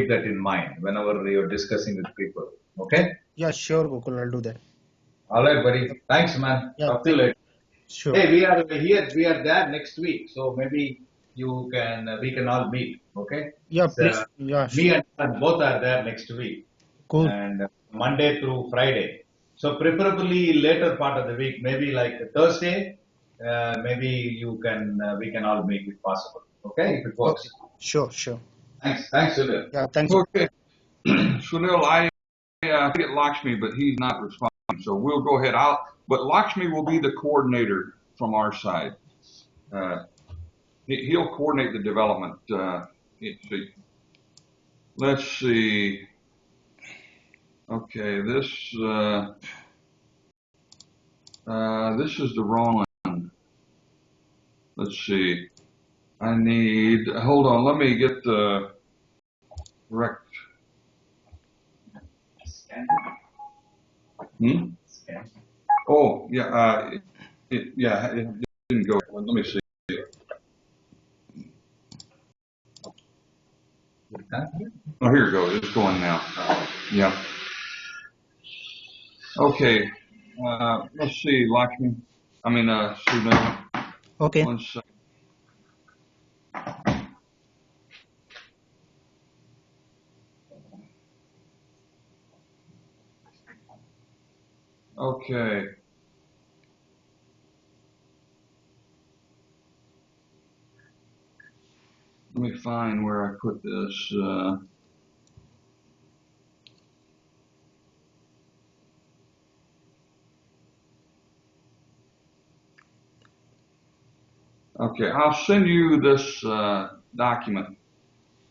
keep that in mind whenever you're discussing with people. Okay? Yeah, sure, Gokul, I'll do that. All right, buddy. Thanks, man. Yeah, Talk to you later. sure. Hey, we are here. We are there next week, so maybe you can. We can all meet. Okay? Yeah, So, please. Yeah, me sure. and both are there next week, Cool. and Monday through Friday. So preferably later part of the week, maybe like Thursday. Maybe you can. We can all meet if possible. Okay, if it works. Okay. Sure, sure. Thanks, Sunil. Yeah, thanks. Okay. Sunil, I get Lakshmi, but he's not responding, so we'll go ahead. But Lakshmi will be the coordinator from our side. He'll coordinate the development. Let's see. Okay, this is the wrong one. Let's see. Hold on, let me get the correct. Oh, yeah, it didn't go. Let me see. Oh, here it goes. It's going now. Yeah. Okay. Let's see, Lakshmi. Sunil. Okay. 1 second. Okay. Let me find where I put this. Okay, I'll send you this document.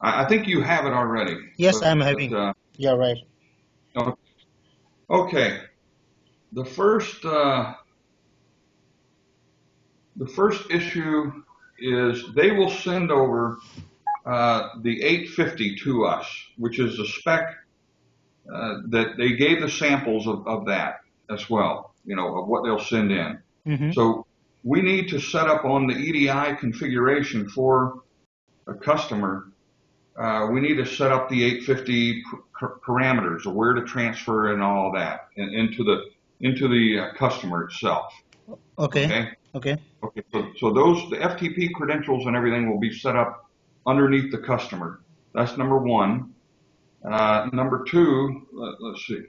I think you have it already. Yes, I'm having. Yeah, right. Okay. The first issue is they will send over the 850 to us, which is the spec that they gave the samples of that as well, of what they'll send in. Mm-hmm. So we need to set up on the EDI configuration for a customer. We need to set up the 850 parameters of where to transfer and all that into the customer itself. Okay. Okay. So the FTP credentials and everything will be set up underneath the customer. That's number one. Number two, let's see.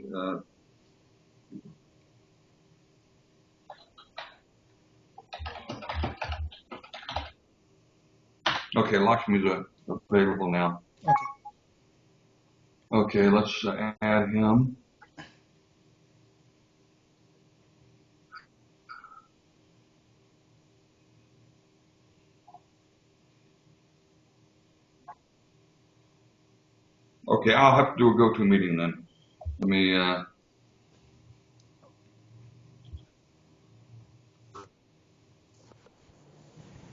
Okay, Lakshmi's available now. Okay, let's add him. Okay, I'll have to do a go-to meeting then. Let me.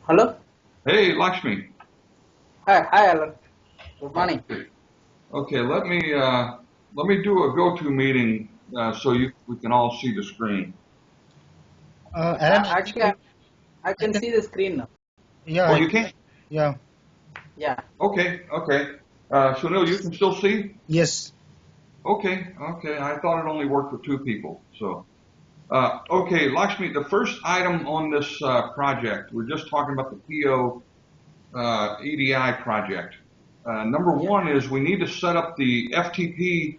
Hello. Hey, Lakshmi. Hi, Alan. Good morning. Okay, let me do a go-to meeting so we can all see the screen. Alan, Actually, I can see the screen now. Yeah. Oh, you can? Yeah. Yeah. Okay. Sunil, you can still see? Yes. Okay. I thought it only worked with two people. So, okay, Lakshmi, the first item on this project, we're just talking about the PO EDI project. Number one is we need to set up the FTP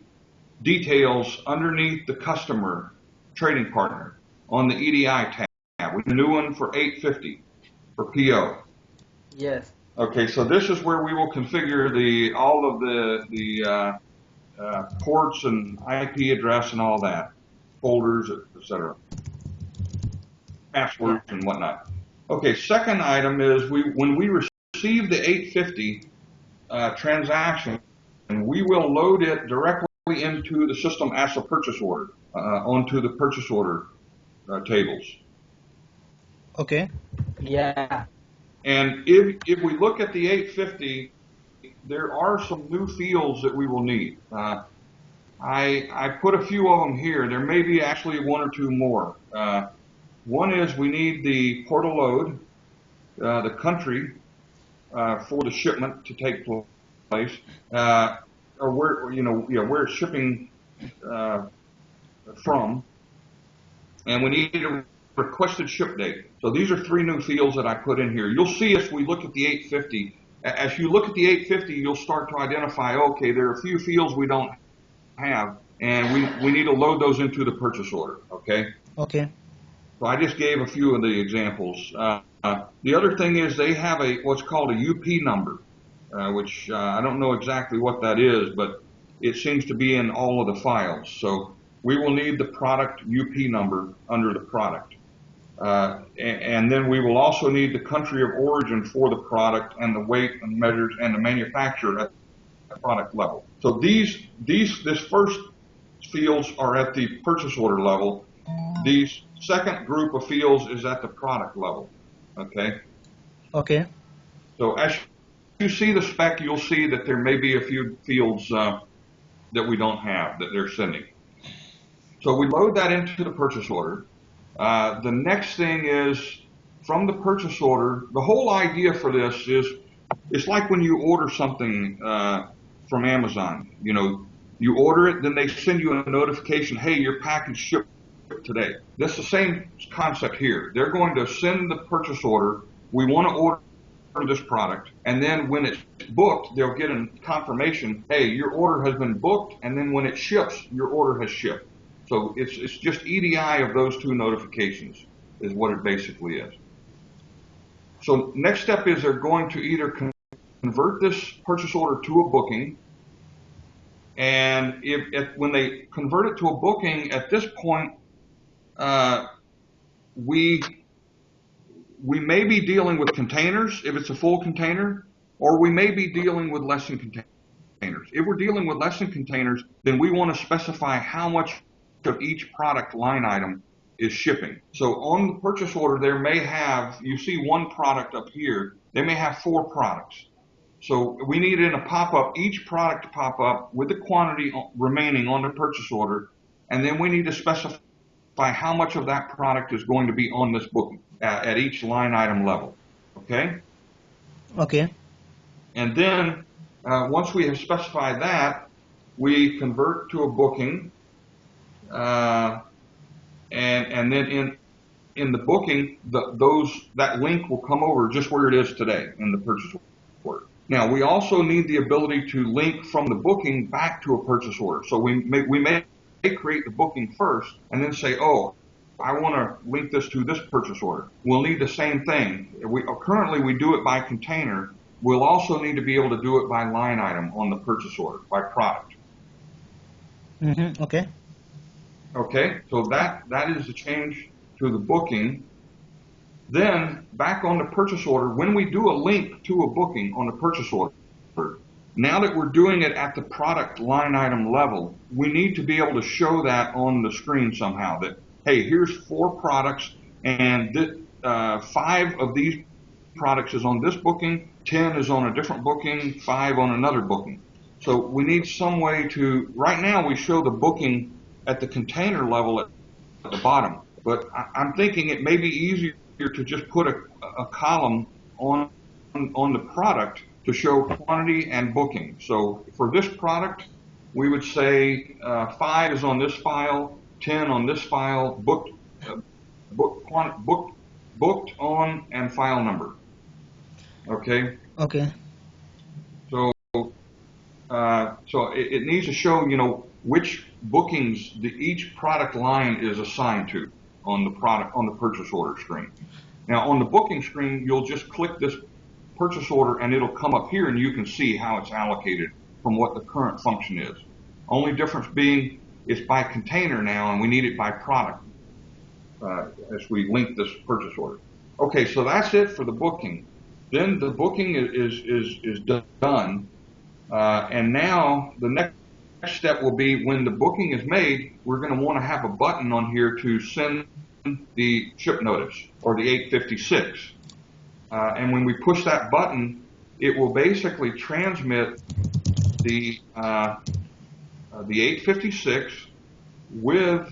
details underneath the customer trading partner on the EDI tab. We have a new one for 850 for PO. Yes. Okay, so this is where we will configure all of the ports and IP address and all that, folders, etc., passwords and whatnot. Okay, second item is when we receive the 850 transaction, and we will load it directly into the system as a purchase order, onto the purchase order tables. Okay. Yeah. And if we look at the 850, there are some new fields that we will need. I put a few of them here. There may be actually one or two more. One is we need the portal load, the country for the shipment to take place. or where, where it's shipping from, and we need a requested ship date. So these are 3 new fields that I put in here. You'll see as we look at the 850. As you look at the 850, you'll start to identify, okay, there are a few fields we don't have, and we need to load those into the purchase order, okay? Okay. So I just gave a few of the examples. The other thing is they have what's called a UP number, which I don't know exactly what that is, but it seems to be in all of the files. So we will need the product UP number under the product. And then we will also need the country of origin for the product and the weight and measures and the manufacturer at the product level. So this first fields are at the purchase order level. These second group of fields is at the product level. Okay. Okay. So as you see the spec, you'll see that there may be a few fields that we don't have that they're sending. So we load that into the purchase order. The next thing is from the purchase order, the whole idea for this is it's like when you order something from Amazon. You order it, then they send you a notification, hey, your package shipped today. That's the same concept here. They're going to send the purchase order. We want to order this product, and then when it's booked, they'll get a confirmation, hey, your order has been booked, and then when it ships, your order has shipped. So it's just EDI of those 2 notifications is what it basically is. So next step is they're going to either convert this purchase order to a booking, and when they convert it to a booking, at this point, we may be dealing with containers if it's a full container, or we may be dealing with less than containers. If we're dealing with less than containers, then we want to specify how much of each product line item is shipping. So on the purchase order, there may have, you see 1 product up here, they may have 4 products. So we need in a pop-up, each product to pop up with the quantity remaining on the purchase order, and then we need to specify how much of that product is going to be on this booking at each line item level. Okay? Okay. And then once we have specified that, we convert to a booking, and then in the booking, that link will come over just where it is today in the purchase order. Now we also need the ability to link from the booking back to a purchase order. So we may create the booking first and then say, oh, I want to link this to this purchase order. We'll need the same thing. Currently we do it by container. We'll also need to be able to do it by line item on the purchase order, by product. Okay. Okay, so that is the change to the booking. Then back on the purchase order, when we do a link to a booking on the purchase order, now that we're doing it at the product line item level, we need to be able to show that on the screen somehow that, hey, here's 4 products, and 5 of these products is on this booking, 10 is on a different booking, 5 on another booking. So we need some way to, right now we show the booking at the container level at the bottom, but I'm thinking it may be easier to just put a column on the product to show quantity and booking. So for this product, we would say 5 is on this file, 10 on this file, booked on, and file number. Okay. Okay. So it needs to show, which bookings each product line is assigned to on the purchase order screen. Now on the booking screen, you'll just click this purchase order and it'll come up here and you can see how it's allocated from what the current function is. Only difference being it's by container now and we need it by product as we link this purchase order. Okay, so that's it for the booking. Then the booking is done. And now the next step will be when the booking is made, we're going to want to have a button on here to send the ship notice or the 856. And when we push that button, it will basically transmit the 856 with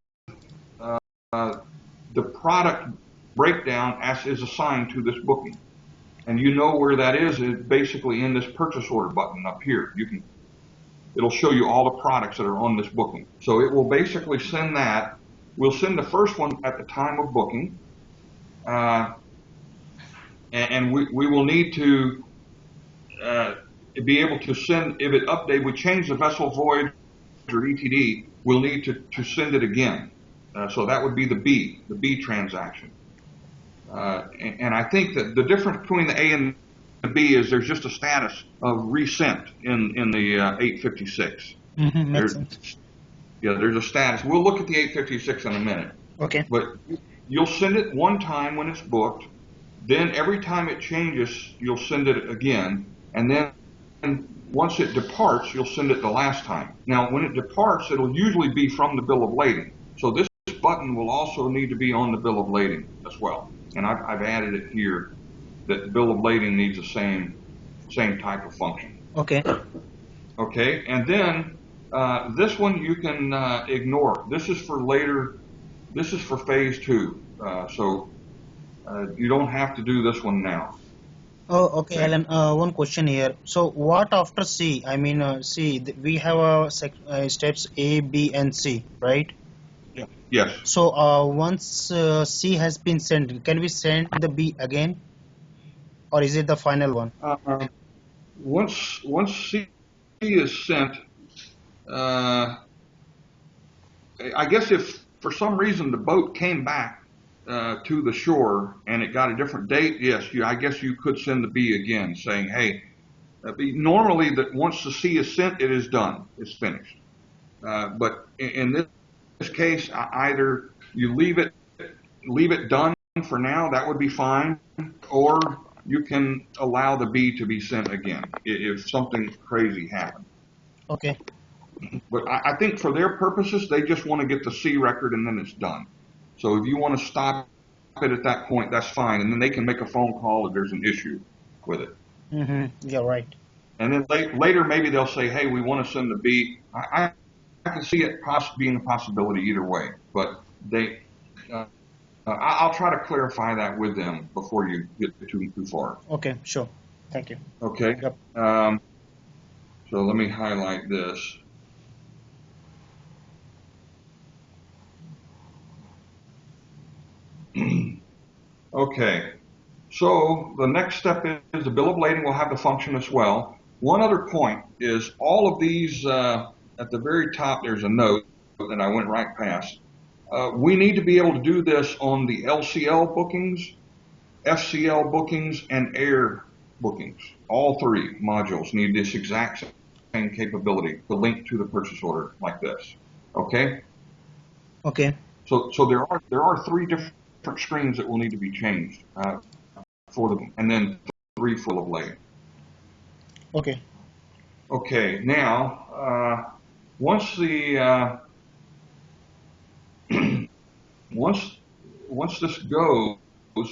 the product breakdown as is assigned to this booking. And you know where that is basically in this purchase order button up here. You can it'll show you all the products that are on this booking. So it will basically send that. We'll send the first one at the time of booking, and we will need to be able to send, if it update, we change the vessel voyage or ETD, we'll need to send it again. So that would be the B transaction. And I think that the difference between the A and the B is there's just a status of resent in the 856. Makes sense. Yeah, there's a status. We'll look at the 856 in a minute. Okay. But you'll send it one time when it's booked. Then every time it changes, you'll send it again. And then once it departs, you'll send it the last time. Now, when it departs, it'll usually be from the bill of lading. So this button will also need to be on the bill of lading as well. And I've added it here that the bill of lading needs the same type of function. Okay. Okay, and then this one you can ignore. This is for later. This is for phase 2. So you don't have to do this one now. Oh, okay, Alan. One question here. So, what after C? I mean, C. We have steps A, B, and C, right? Yeah. Yes. So, once C has been sent, can we send the B again, or is it the final one? Once C is sent, I guess if for some reason the boat came back to the shore and it got a different date, yes, I guess you could send the B again, saying, hey, normally that once the C is sent, it is done, it's finished. But in this case, either you leave it done for now, that would be fine, or you can allow the B to be sent again if something crazy happened. Okay. But I think for their purposes, they just want to get the C record and then it's done. So if you want to stop it at that point, that's fine. And then they can make a phone call if there's an issue with it. Yeah, right. And then later, maybe they'll say, hey, we want to send the B. I can see it being a possibility either way. But I'll try to clarify that with them before you get too far. Okay, sure. Thank you. Okay. Yep. So let me highlight this. Okay, so the next step is the bill of lading will have the function as well. One other point is all of these, at the very top there's a note that I went right past. We need to be able to do this on the LCL bookings, FCL bookings, and air bookings. All 3 modules need this exact same capability to link to the purchase order like this. Okay? Okay. So there are 3 different screens that will need to be changed for them, and then 3 full of lading. Okay. Okay. Now, once the once this goes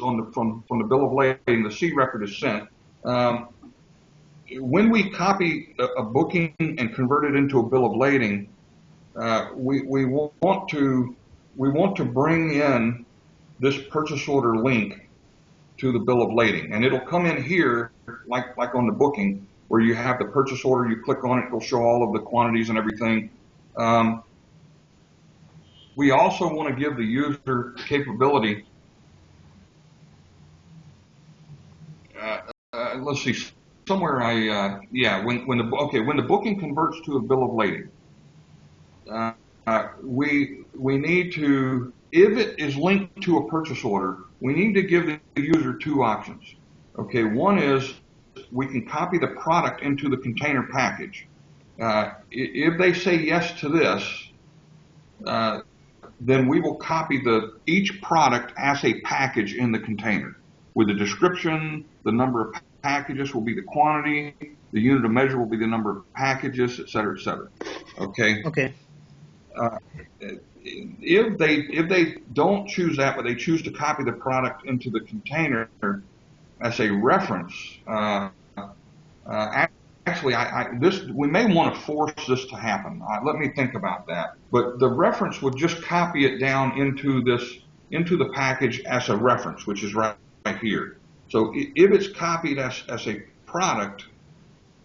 on from the bill of lading, the C record is sent. When we copy a booking and convert it into a bill of lading, we want to bring in this purchase order link to the bill of lading, and it'll come in here like on the booking where you have the purchase order. You click on it, it'll show all of the quantities and everything. We also want to give the user capability. Let's see, somewhere when the booking converts to a bill of lading, we need to, if it is linked to a purchase order, we need to give the user 2 options. Okay, one is we can copy the product into the container package. If they say yes to this, then we will copy each product as a package in the container with the description, the number of packages will be the quantity, the unit of measure will be the number of packages, et cetera, et cetera. Okay. Okay. If they don't choose that, but they choose to copy the product into the container as a reference, actually, we may want to force this to happen. Let me think about that. But the reference would just copy it down into the package as a reference, which is right here. So if it's copied as a product,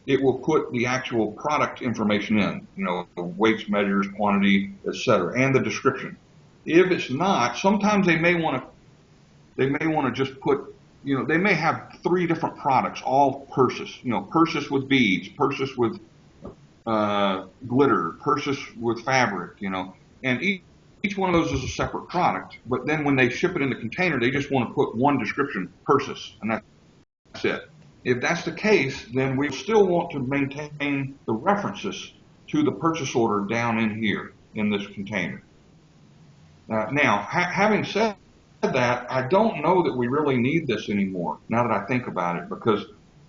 it will put the actual product information in, the weights, measures, quantity, etc., and the description. If it's not, sometimes they may want to just put, they may have 3 different products, all purses, purses with beads, purses with glitter, purses with fabric, and each one of those is a separate product. But then when they ship it in the container, they just want to put one description, purses, and that's it. If that's the case, then we still want to maintain the references to the purchase order down in here in this container. Now, having said that, I don't know that we really need this anymore, now that I think about it, because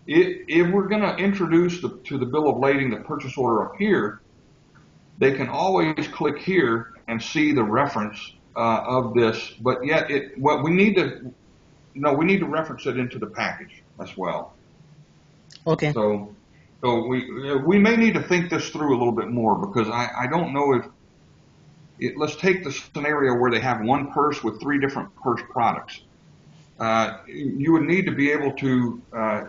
if we're going to introduce to the bill of lading the purchase order up here, they can always click here and see the reference of this, but yet we need to reference it into the package as well. Okay. So we may need to think this through a little bit more, because I don't know let's take the scenario where they have one purse with 3 different purse products. You would need to be able to,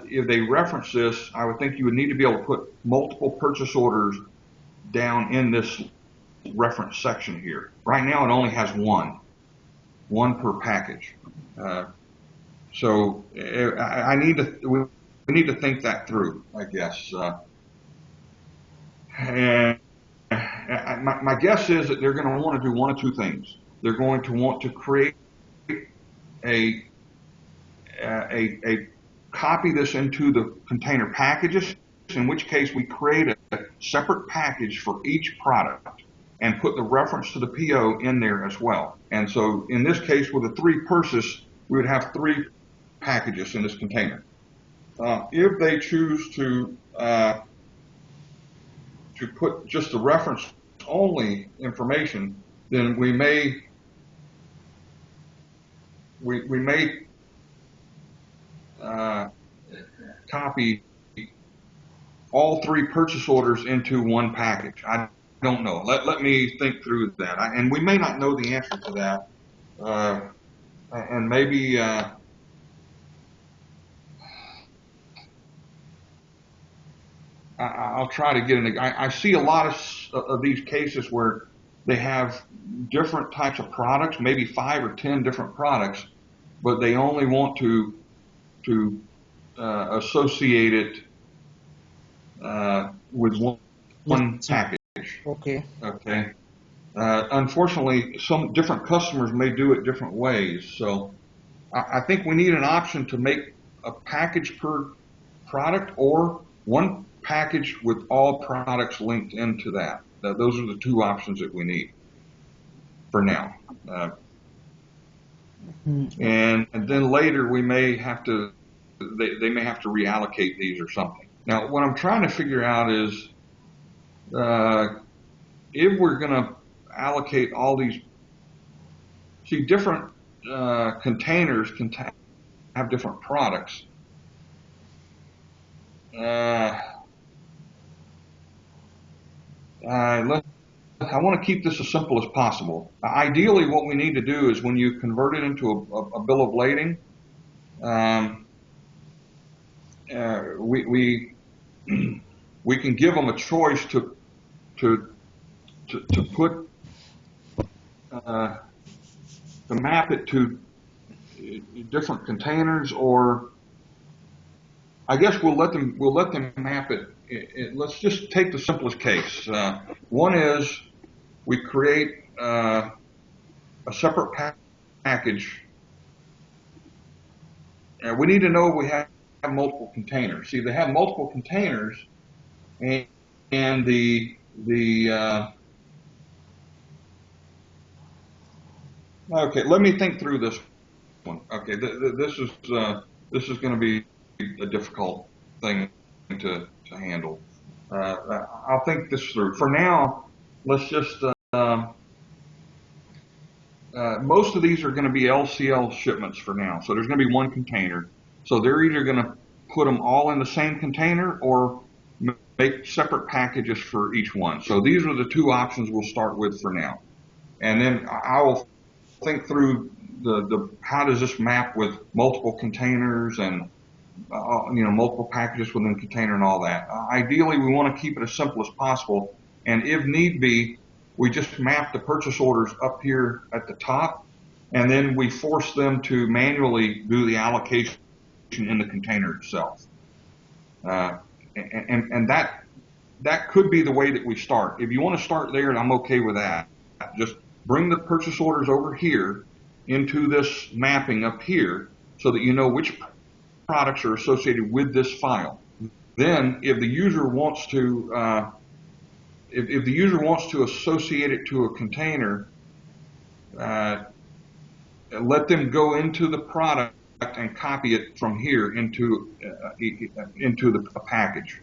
if they reference this, I would think you would need to be able to put multiple purchase orders down in this reference section here. Right now it only has one per package. So we need to think that through, I guess. And my guess is that they're going to want to do one of 2 things. They're going to want to create a copy this into the container packages, in which case we create a separate package for each product and put the reference to the PO in there as well. And so in this case, with the 3 purses, we would have 3 packages in this container. If they choose to put just the reference only information, then we may copy all 3 purchase orders into one package. I don't know. Let me think through that. And we may not know the answer to that. And maybe I'll try to get in. I see a lot of these cases where they have different types of products, maybe 5 or 10 different products, but they only want to associate it with one package. Okay. Okay. Unfortunately, some different customers may do it different ways. So I think we need an option to make a package per product, or one package with all products linked into that. Those are the 2 options that we need for now. And then later we may have to, they may have to reallocate these or something. Now, what I'm trying to figure out is if we're going to allocate all these, different containers can have different products. I want to keep this as simple as possible. Ideally, what we need to do is when you convert it into a bill of lading, we can give them a choice to put to map it to different containers, or I guess we'll let them map it. Let's just take the simplest case. One is we create a separate package. We need to know we have multiple containers. See, they have multiple containers, and the okay. Let me think through this one. Okay, this is going to be a difficult thing to handle. I'll think this through. For now, let's just. Most of these are going to be LCL shipments for now, so there's going to be one container. So they're either going to put them all in the same container or make separate packages for each one. So these are the 2 options we'll start with for now, and then I will think through the how does this map with multiple containers and multiple packages within a container and all that. Ideally, we want to keep it as simple as possible. And if need be, we just map the purchase orders up here at the top, and then we force them to manually do the allocation in the container itself. And that could be the way that we start. If you want to start there, and I'm okay with that, just bring the purchase orders over here into this mapping up here so that you know which products are associated with this file. Then, if the user wants to, if the user wants to associate it to a container, let them go into the product and copy it from here into a package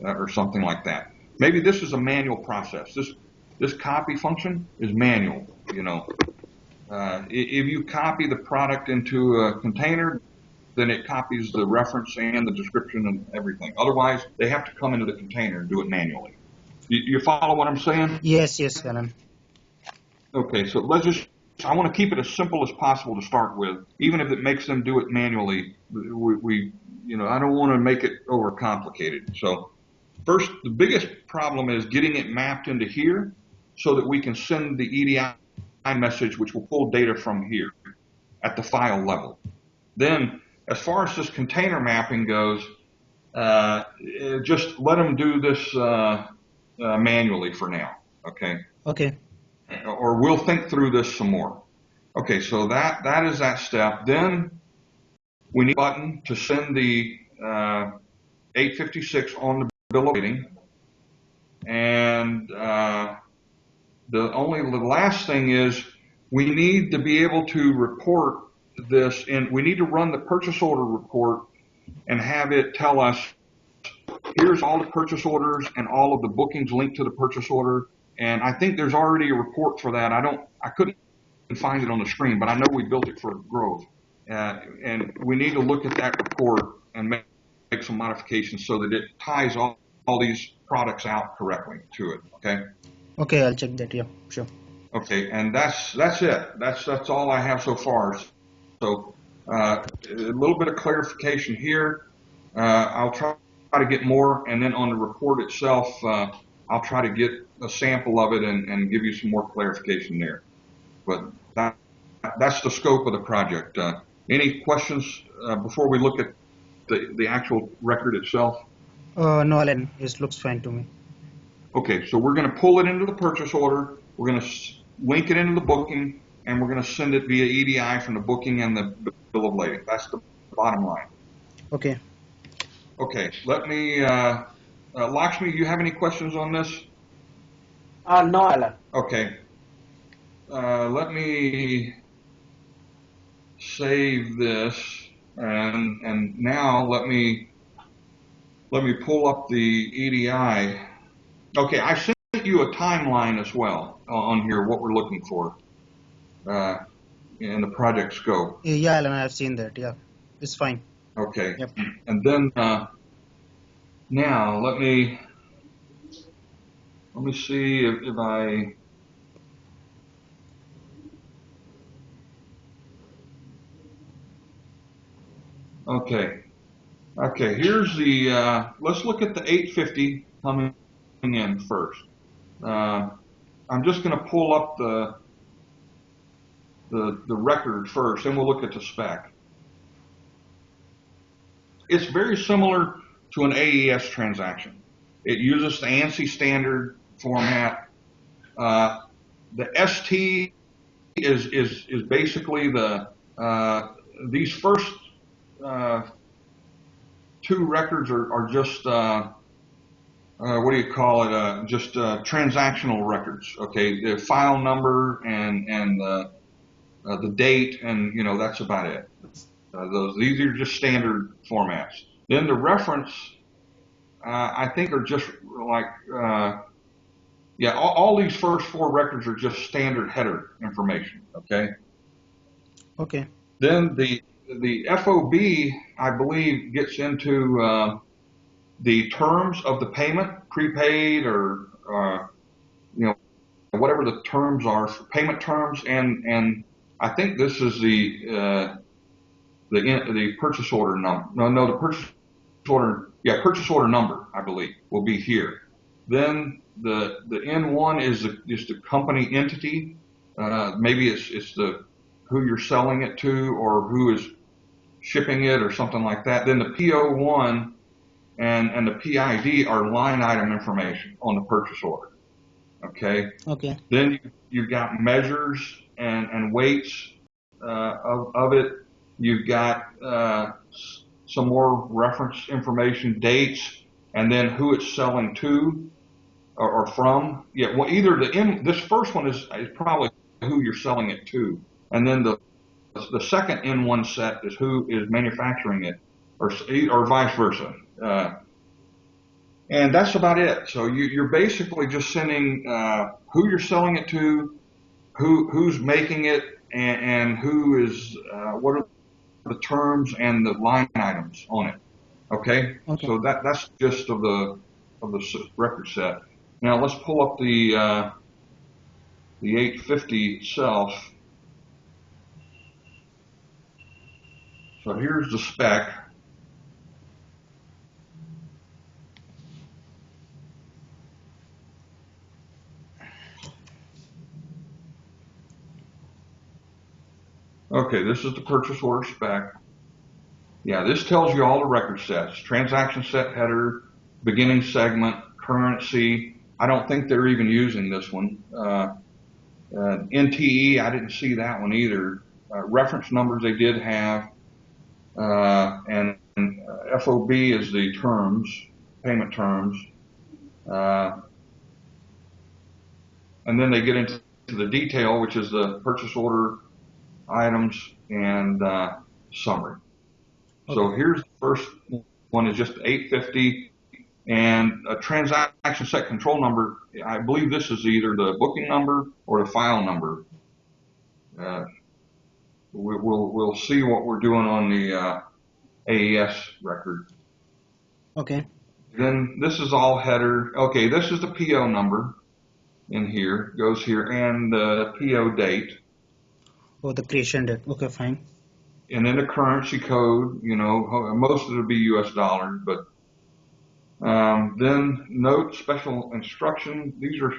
or something like that. Maybe this is a manual process. This copy function is manual. If you copy the product into a container, then it copies the reference and the description and everything. Otherwise, they have to come into the container and do it manually. You follow what I'm saying? Yes, Alan. Okay, so I want to keep it as simple as possible to start with, even if it makes them do it manually. I don't want to make it overcomplicated. So first, the biggest problem is getting it mapped into here so that we can send the EDI message, which will pull data from here at the file level. Then, as far as this container mapping goes, just let them do this manually for now, okay? Okay. Or we'll think through this some more. Okay, so that is that step. Then we need a button to send the 856 on the bill of lading. And the last thing is we need to be able to report this, and we need to run the purchase order report and have it tell us, here's all the purchase orders and all of the bookings linked to the purchase order. And I think there's already a report for that. I couldn't find it on the screen, but I know we built it for Grove. And we need to look at that report and make some modifications so that it ties all these products out correctly to it. Okay. Okay, I'll check that. Yeah, sure. Okay, and that's it. That's all I have so far. So a little bit of clarification here. I'll try to get more, and then on the report itself, I'll try to get a sample of it and give you some more clarification there. But that's the scope of the project. Any questions before we look at the actual record itself? No, Alan, it looks fine to me. Okay, so we're going to pull it into the purchase order. We're going to link it into the booking, and we're going to send it via EDI from the booking and the bill of lading. That's the bottom line. Okay. Okay, let me, Lakshmi, do you have any questions on this? No, Alan. Okay. Let me save this, and now let me pull up the EDI. Okay, I sent you a timeline as well on here, what we're looking for in the project scope. Yeah, Alan, I've seen that. Yeah, it's fine. Okay. Yep. And then now let me see if I. Okay. Okay, here's the, let's look at the 850 coming in first. I'm just going to pull up the record first, and we'll look at the spec. It's very similar to an AES transaction. It uses the ANSI standard format. The ST is basically these first two records are just what do you call it? Just transactional records. Okay, the file number and the date, and that's about it. These are just standard formats. Then the reference, I think, are just like all these first four records are just standard header information. Okay. Okay. Then the FOB, I believe, gets into the terms of the payment, prepaid or whatever the terms are, payment terms, and I think this is the the purchase order number. No, the purchase order number, I believe, will be here. Then the N1 is the company entity. Maybe it's the who you're selling it to or who is shipping it or something like that. Then the PO1 and the PID are line item information on the purchase order. Okay. Okay. Then you've got measures and weights of it. You've got some more reference information, dates, and then who it's selling to or from. Yeah, well, either this first one is probably who you're selling it to, and then the second N1 set is who is manufacturing it, or vice versa. And that's about it. So you're basically just sending who you're selling it to, who's making it, and who is what are the terms and the line items on it. Okay. So that's just of the record set. Now let's pull up the 850 itself. So here's the spec. Okay, this is the purchase order spec. Yeah, this tells you all the record sets: transaction set header, beginning segment, currency. I don't think they're even using this one. NTE, I didn't see that one either. Reference numbers they did have, and FOB is the terms, payment terms. And then they get into the detail, which is the purchase order items and summary. So here's the first one is just 850 and a transaction set control number. I believe this is either the booking number or the file number. We'll see what we're doing on the AES record. Okay. Then this is all header. Okay, this is the PO number in here, goes here, and the PO date. Oh, the creation date. Okay, fine. And then the currency code, most of it will be US dollars, but then note, special instruction. These are,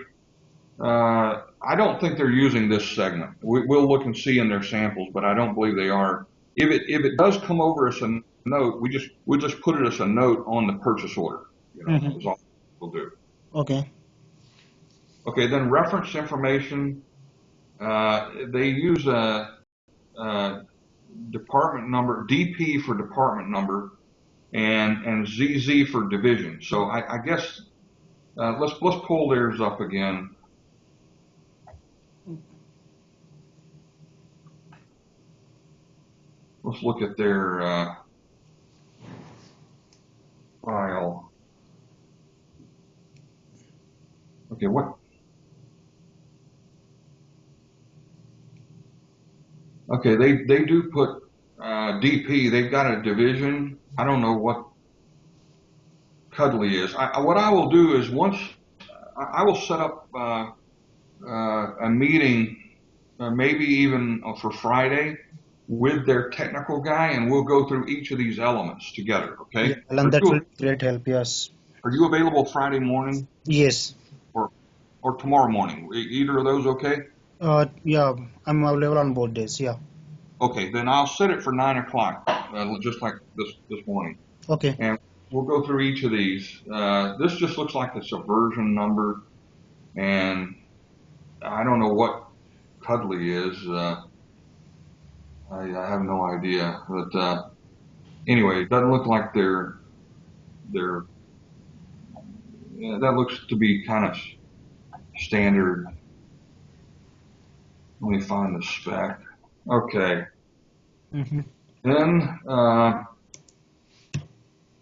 I don't think they're using this segment. We'll look and see in their samples, but I don't believe they are. If it does come over as a note, we'll just put it as a note on the purchase order. That's all we'll do. Okay. Okay, then reference information. They use a department number, DP for department number, and ZZ for division. So I guess let's pull theirs up again. Let's look at their file. Okay, what? Okay, they do put DP. They've got a division. I don't know what Cuddly is. What I will do is I will set up a meeting, maybe even for Friday, with their technical guy, and we'll go through each of these elements together. Okay? Yeah, Alan, that will great help. Yes. Are you available Friday morning? Yes. Or tomorrow morning? Either of those okay? Yeah, I'm available on both days. Yeah. Okay, then I'll set it for 9 o'clock, just like this morning. Okay. And we'll go through each of these. This just looks like it's a version number, and I don't know what Cuddly is. I have no idea, but anyway, it doesn't look like they're. Yeah, that looks to be kind of standard. Let me find the spec. Okay. Then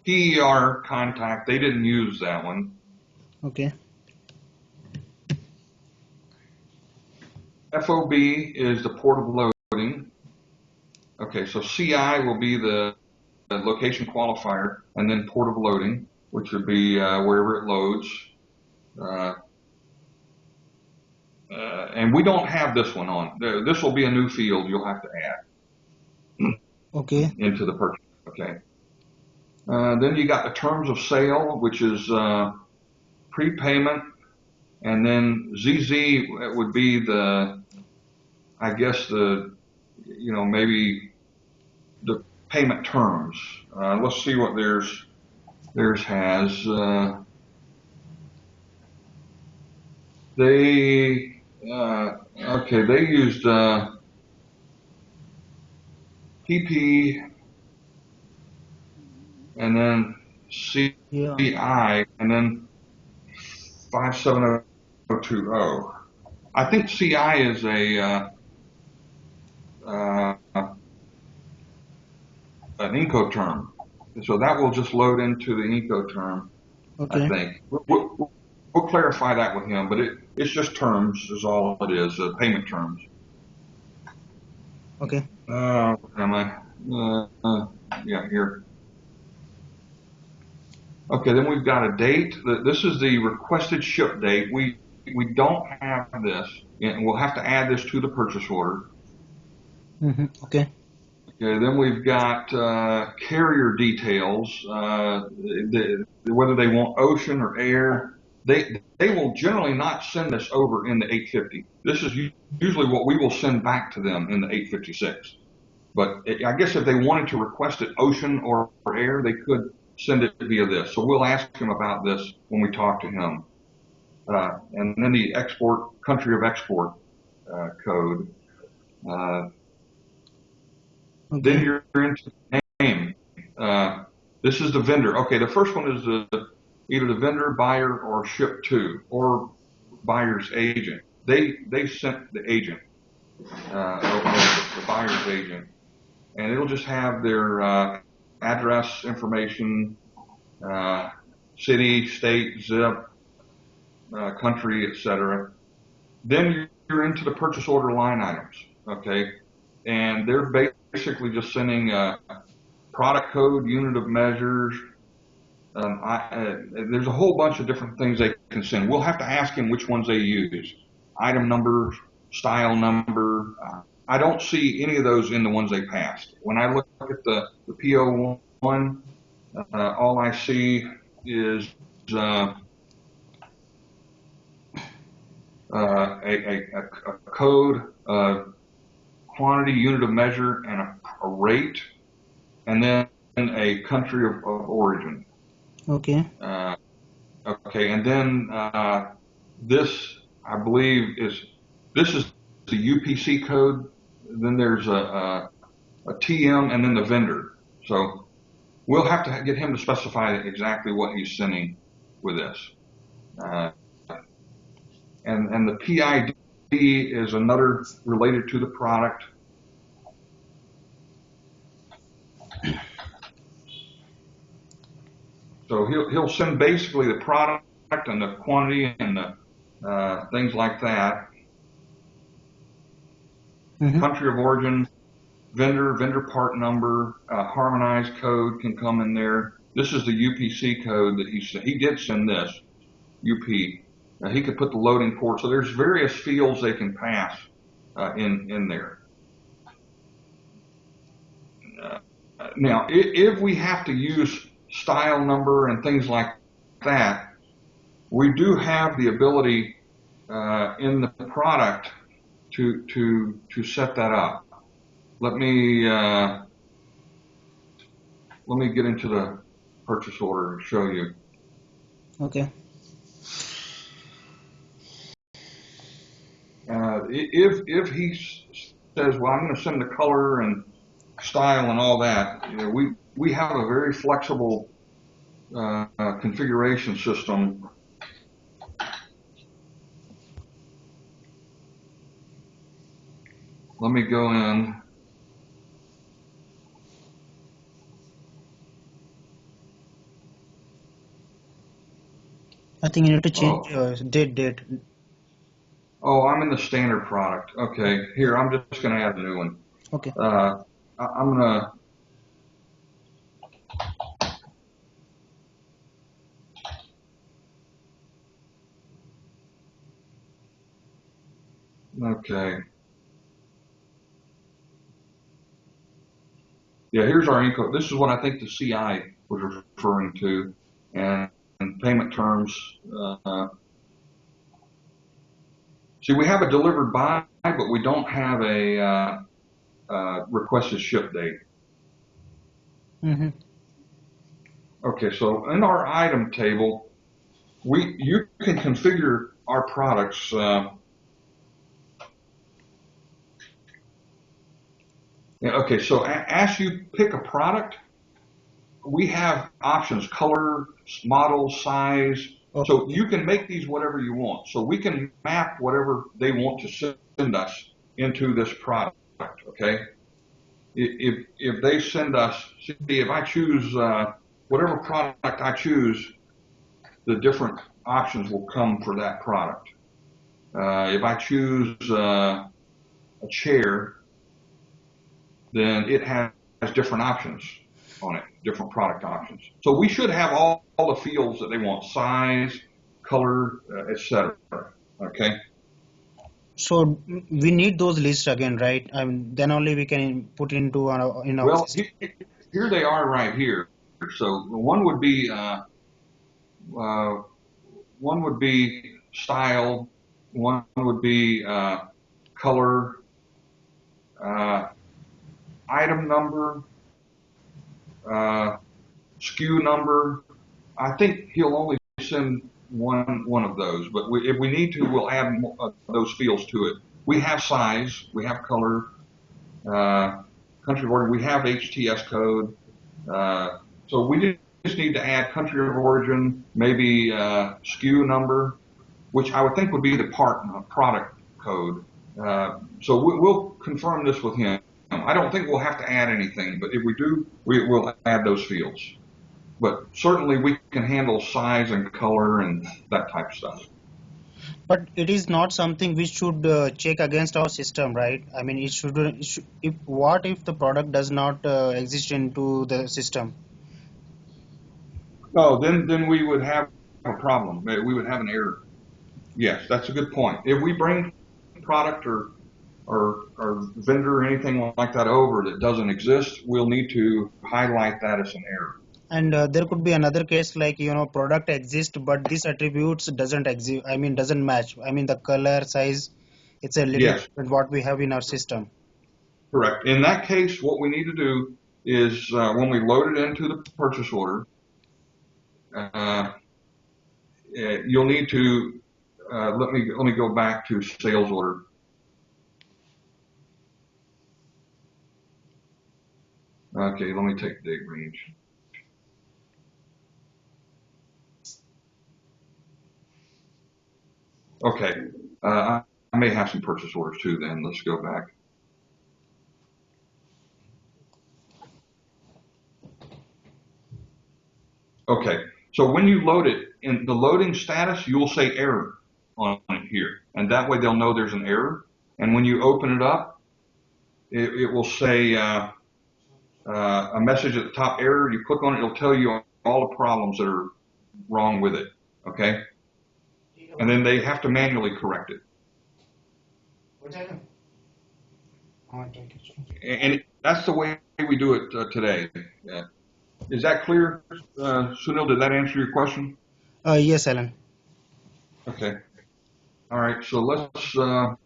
PER contact, they didn't use that one. Okay. FOB is the port of loading. Okay, so CI will be the location qualifier, and then port of loading, which would be wherever it loads. And we don't have this one on. This will be a new field you'll have to add. Okay. into the purchase. Okay. Then you got the terms of sale, which is prepayment, and then ZZ would be the, I guess maybe the payment terms. Let's see what theirs has. They used PP and then Yeah. CI and then 57020. I think CI is uh, an Incoterm, so that will just load into the Incoterm. I Okay. think we'll clarify that with him, but it's just terms is all it is, payment terms. Okay. Where am I? Yeah, here. Okay, then we've got a date. This is the requested ship date. We don't have this, and we'll have to add this to the purchase order. Okay. Okay, then we've got carrier details, whether they want ocean or air. They will generally not send this over in the 850. This is usually what we will send back to them in the 856. But I guess if they wanted to request it ocean or air, they could send it via this. So we'll ask him about this when we talk to him. And then the export, country of export code. Then Okay. you're into the name. This is the vendor. Okay, the first one is either the vendor, buyer, or ship to, or buyer's agent. They sent the agent, or the buyer's agent, and it'll just have their address information, city, state, zip, country, etc. Then you're into the purchase order line items. Okay, and they're basically just sending product code, unit of measures. There's a whole bunch of different things they can send. We'll have to ask him which ones they use. Item number, style number. I don't see any of those in the ones they passed. When I look at the PO one, all I see is a code, quantity, unit of measure, and a rate, and then a country of origin. Okay. Okay, and then this, I believe, this is the UPC code. Then there's a TM, and then the vendor. So we'll have to get him to specify exactly what he's sending with this. And the PID is another related to the product. So he'll send basically the product and the quantity and the things like that. Country of origin, vendor part number, harmonized code can come in there. This is the UPC code that he did send this UP. He could put the loading port. So there's various fields they can pass in there. Now, if we have to use style number and things like that, we do have the ability in the product to set that up. Let me get into the purchase order and show you. Okay. If he says, well, I'm going to send the color and style and all that, we have a very flexible configuration system. Let me go in. I think you need to change date. Oh, I'm in the standard product. Okay, here, I'm just going to add a new one. Okay. I'm going to. Okay. Yeah, here's our income. This is what I think the CI was referring to, and payment terms. See, we have a delivered by, but we don't have a requested ship date. Mm-hmm. Okay, so in our item table, you can configure our products. Okay, so as you pick a product, we have options: color, model, size. So Okay. you can make these whatever you want. So we can map whatever they want to send us into this product. Okay. If they send us, see, if I choose whatever product I choose, the different options will come for that product. If I choose a chair, then it has different options on it, different product options. So we should have all the fields that they want: size, color, etc. Okay. So we need those lists again, right? I mean, then only we can put into in our Well, system. here they are right here. So uh, one would be style, one would be color, uh, item number, uh, SKU number. I think he'll only send one of those, but if we need to, we'll add those fields to it. We have size, we have color, country of origin, we have HTS code. So we just need to add country of origin, maybe SKU number, which I would think would be the product code. So we'll confirm this with him. I don't think we'll have to add anything, but if we do, we'll add those fields. But certainly we can handle size and color and that type of stuff. But it is not something we should check against our system, right? I mean, it should if what if the product does not exist into the system? No, then we would have a problem. We would have an error. Yes, that's a good point. If we bring product or vendor or anything like that over that doesn't exist, we'll need to highlight that as an error. And there could be another case like, product exists, but this attributes doesn't exist. I mean, doesn't match. I mean, the color, size, it's a little Yes, different what we have in our system. correct. In that case, what we need to do is when we load it into the purchase order, uh, you'll need to let me go back to sales order. Okay, let me take date range. Okay, I may have some purchase orders too. Then let's go back. Okay, so when you load it in the loading status, you'll say error on it here, and that way they'll know there's an error. And when you open it up, it will say a message at the top: error. You click on it, it'll tell you all the problems that are wrong with it. Okay, and then they have to manually correct it. And that's the way we do it today. Is that clear, Sunil? Did that answer your question? Yes, Alan. Okay. All right. So let's. So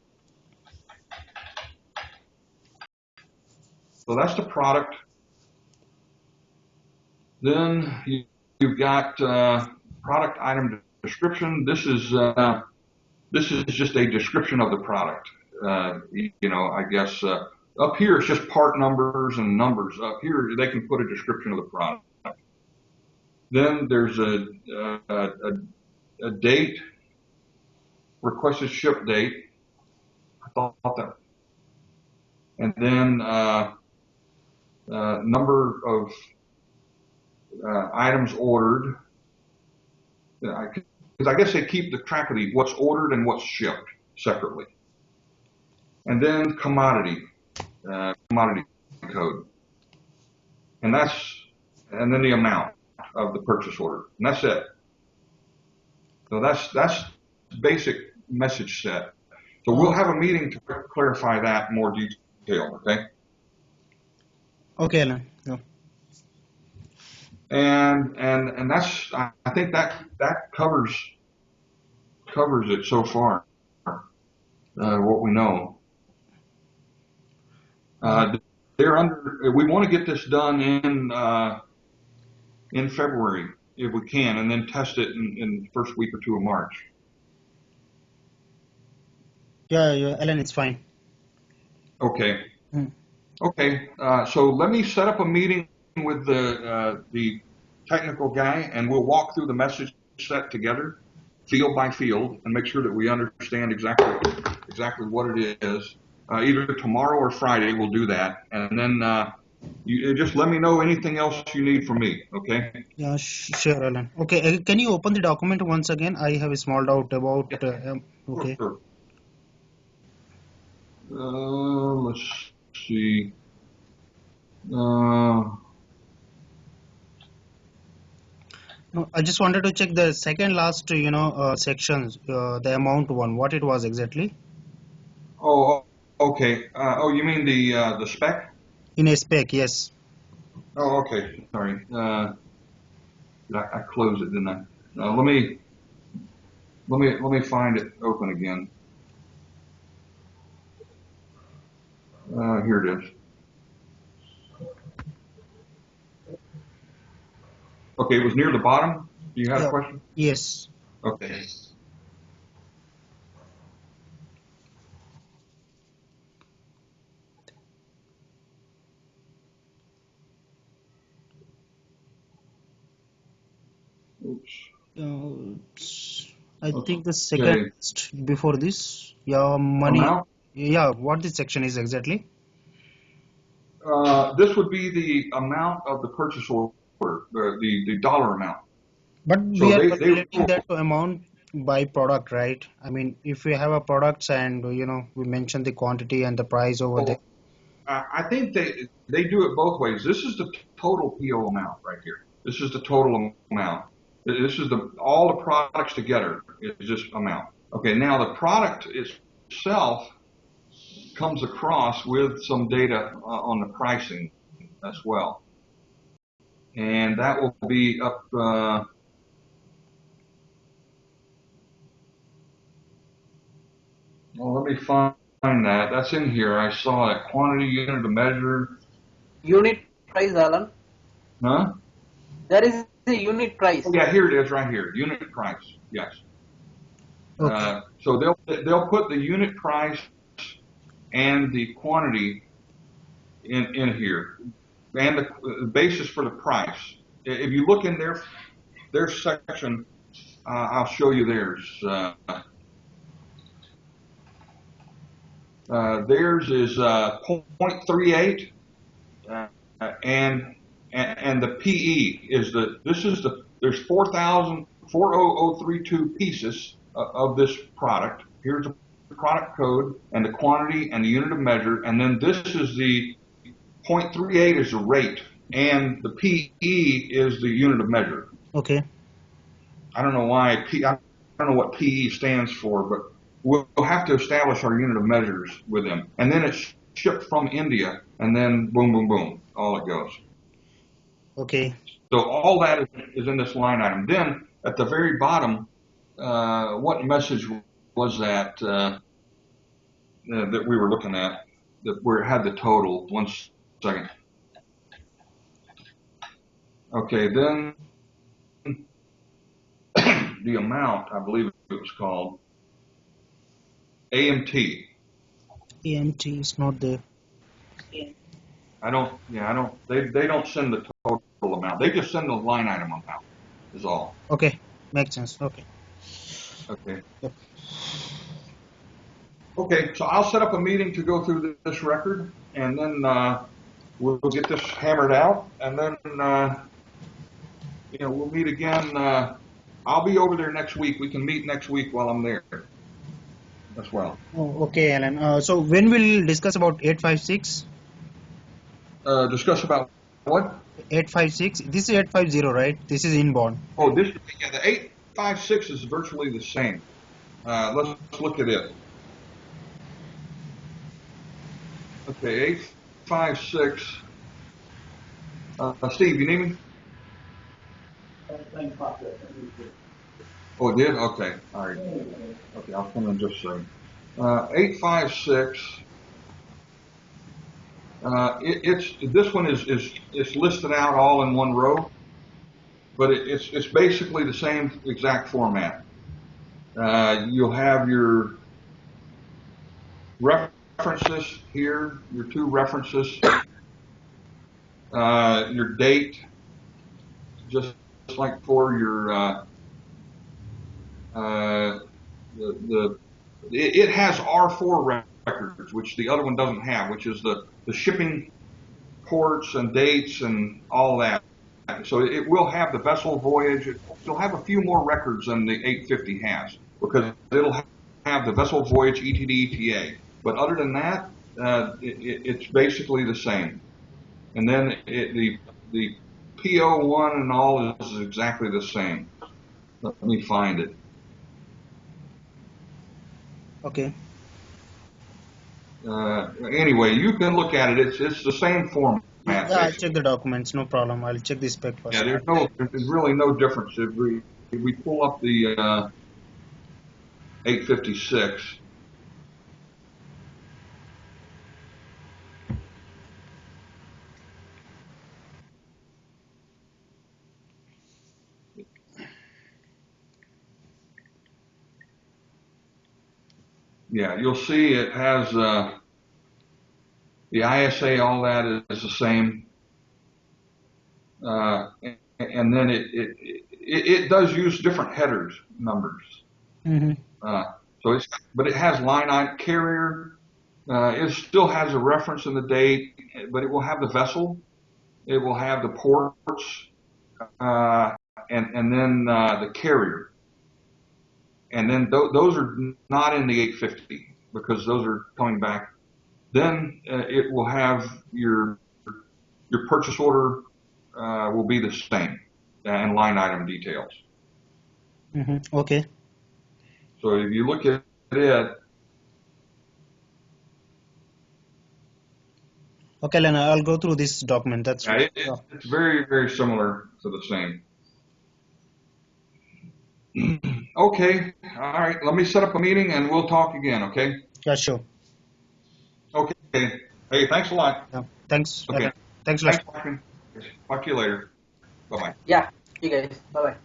that's the product. Then you've got product item description. This is just a description of the product. I guess up here it's just part numbers and numbers. Up here they can put a description of the product. Then there's a date, requested ship date. I thought that, and then number of items ordered. Because I guess they keep the track of what's ordered and what's shipped separately. And then commodity code, and then the amount of the purchase order, and that's it. So that's basic message set. So we'll have a meeting to clarify that in more detail. Okay. Okay, Alan. No. And that's, I think that covers it so far, what we know. We want to get this done in February if we can, and then test it in the first week or two of March. Yeah, Alan, it's fine. Okay. Hmm. Okay. So let me set up a meeting with the technical guy, and we'll walk through the message set together, field by field, and make sure that we understand exactly what it is. Either tomorrow or Friday, we'll do that, and then you just let me know anything else you need from me. Okay? Yeah, sure, Alan. Okay, can you open the document once again? I have a small doubt about. Okay. Sure. Let's see. No, I just wanted to check the second last, sections, the amount one, what it was exactly Oh, okay. You mean the spec? in a spec. Yes. Oh, okay. Sorry. I closed it, didn't I? Let me find it open again. Here it is. Okay, it was near the bottom. You had a Yeah. question? Yes. Okay. Oops. I think the second Okay. before this, yeah, money. Amount? Yeah, what this section is exactly. This would be the amount of the purchase order, the dollar amount. But So we are they calculating that amount by product, right? I mean, if we have a products and we mention the quantity and the price over there. I think they do it both ways. This is the total PO amount right here. This is the total amount. This is all the products together is this amount. Okay, now the product itself comes across with some data on the pricing as well, and that will be up. Well, let me find that. That's in here. I saw that quantity, unit of measure. Unit price, Alan. Huh? There is a unit price. Oh, yeah, here it is, right here. Unit price. Yes. Okay. So they'll put the unit price and the quantity in here, and the basis for the price. If you look in their section, I'll show you theirs. Theirs is 0.38, and the PE is there's 4,40032 pieces of this product. Here's the product code and the quantity and the unit of measure, and then this is the 0.38 is the rate, and the PE is the unit of measure. Okay. I don't know why I don't know what PE stands for, but we'll have to establish our unit of measures with them, and then it's shipped from India, and then boom, boom, boom, all it goes. Okay. So all that is in this line item. Then at the very bottom, what message was that that we were looking at, where it had the total? 1 second. Okay, then the amount, I believe it was called AMT. EMT is not there. I don't. They don't send the total amount. They just send the line item amount. Is all. Okay. Makes sense. Okay. Okay. Yep. Okay. So I'll set up a meeting to go through this record, and then we'll get this hammered out, and then we'll meet again. I'll be over there next week. We can meet next week while I'm there as well. Oh, okay, Alan. So when we'll discuss about 856? Discuss about what? 856. This is 850, right? This is inbound. Oh, the 856 is virtually the same. Let's look at it. Okay, 856. Steve, you need me? Oh, it did? Okay. All right. Okay, I'll come in just a second. 856. This one is listed out all in one row, but it's basically the same exact format. You'll have your references here, your two references, your date, just like for your it has R4 records, which the other one doesn't have, which is the shipping ports and dates and all that. So it will have the vessel voyage. It'll have a few more records than the 850 has, because it'll have the vessel voyage ETD ETA. But other than that, it's basically the same. And then the PO1 and all is exactly the same. Let me find it. Okay. Anyway, you can look at it. It's the same format. Yeah, I'll check the documents. No problem. I'll check the spec first. Yeah, there's really no difference. If we pull up the 856. Yeah, you'll see it has the ISA. All that is the same, and then it does use different headers numbers. Mm-hmm. But it has line item carrier. It still has a reference in the date, but it will have the vessel. It will have the ports, and then the carrier. And then those are not in the 850 because those are coming back. Then it will have your purchase order will be the same, and line item details. Mm-hmm. Okay. So if you look at it. Okay, Lena, I'll go through this document. That's Yeah, it's very, very similar to the same. Okay, all right. Let me set up a meeting and we'll talk again. Okay. Yeah, sure. Okay. Hey, thanks a lot. Yeah. Thanks. Okay. Thanks a lot. Talk to you later. Bye bye. Yeah, you guys. Bye bye.